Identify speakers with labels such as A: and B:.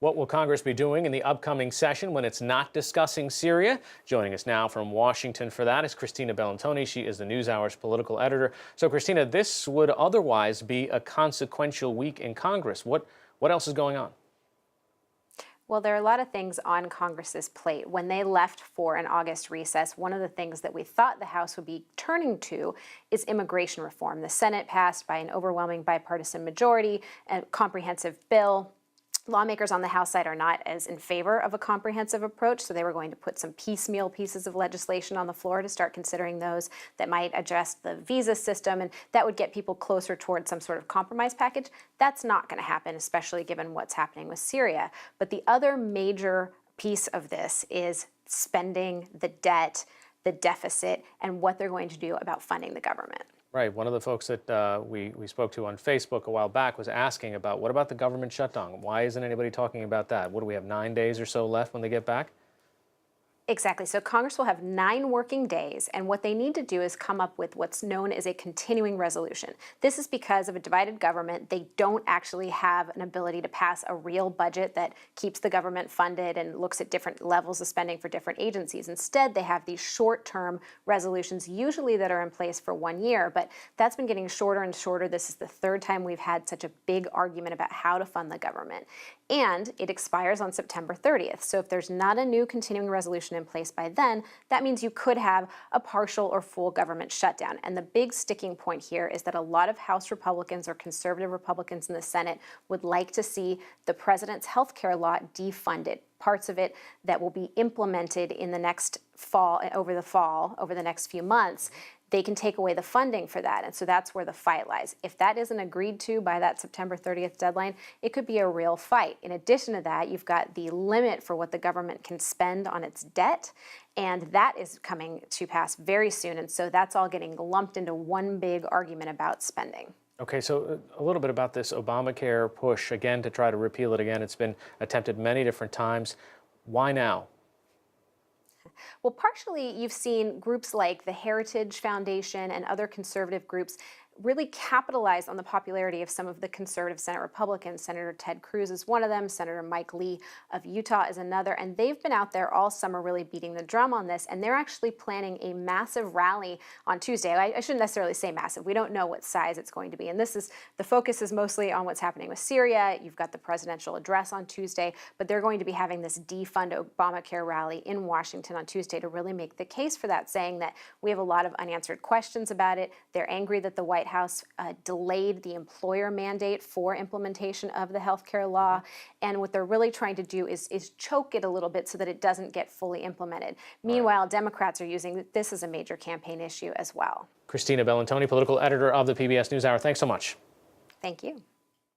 A: What will Congress be doing in the upcoming session when it's not discussing Syria? Joining us now from Washington for that is Christina Bellantoni. She is the NewsHour's political editor. So, Christina, this would otherwise be a consequential week in Congress. What else is going on?
B: Well, there are a lot of things on Congress's plate. When they left for an August recess, one of the things that we thought the House would be turning to is immigration reform. The Senate passed by an overwhelming bipartisan majority a comprehensive bill. Lawmakers on the House side are not as in favor of a comprehensive approach, so they were going to put some piecemeal pieces of legislation on the floor to start considering those that might address the visa system, and that would get people closer towards some sort of compromise package. That's not going to happen, especially given what's happening with Syria. But the other major piece of this is spending, the debt, the deficit, and what they're going to do about funding the government.
A: Right. One of the folks that we spoke to on Facebook a while back was asking about what about the government shutdown? Why isn't anybody talking about that? What do we have, 9 days or so left when they get back?
B: Exactly. So Congress will have 9 working days, and what they need to do is come up with what's known as a continuing resolution. This is because of a divided government. They don't actually have an ability to pass a real budget that keeps the government funded and looks at different levels of spending for different agencies. Instead, they have these short-term resolutions, usually that are in place for 1 year, but that's been getting shorter and shorter. This is the 3rd time we've had such a big argument about how to fund the government. And it expires on September 30th. So if there's not a new continuing resolution in place by then, that means you could have a partial or full government shutdown. And the big sticking point here is that a lot of House Republicans or conservative Republicans in the Senate would like to see the president's health care law defunded. Parts of it that will be implemented in the next fall, over the next few months. They can take away the funding for that. And so that's where the fight lies. If that isn't agreed to by that September 30th deadline, it could be a real fight. In addition to that, you've got the limit for what the government can spend on its debt, and that is coming to pass very soon. And so that's all getting lumped into one big argument about spending.
A: Okay, so a little bit about this Obamacare push, again, to try to repeal it again. It's been attempted many different times. Why now?
B: Well, partially you've seen groups like the Heritage Foundation and other conservative groups really capitalize on the popularity of some of the conservative Senate Republicans. Senator Ted Cruz is one of them. Senator Mike Lee of Utah is another. And they've been out there all summer really beating the drum on this. And they're actually planning a massive rally on Tuesday. I shouldn't necessarily say massive. We don't know what size it's going to be. And the focus is mostly on what's happening with Syria. You've got the presidential address on Tuesday. But they're going to be having this defund Obamacare rally in Washington on Tuesday to really make the case for that, saying that we have a lot of unanswered questions about it. They're angry that the White House delayed the employer mandate for implementation of the health care law. And what they're really trying to do is choke it a little bit so that it doesn't get fully implemented. Meanwhile, Democrats are using this as a major campaign issue as well.
A: Christina Bellantoni, political editor of the PBS NewsHour. Thanks so much.
B: Thank you.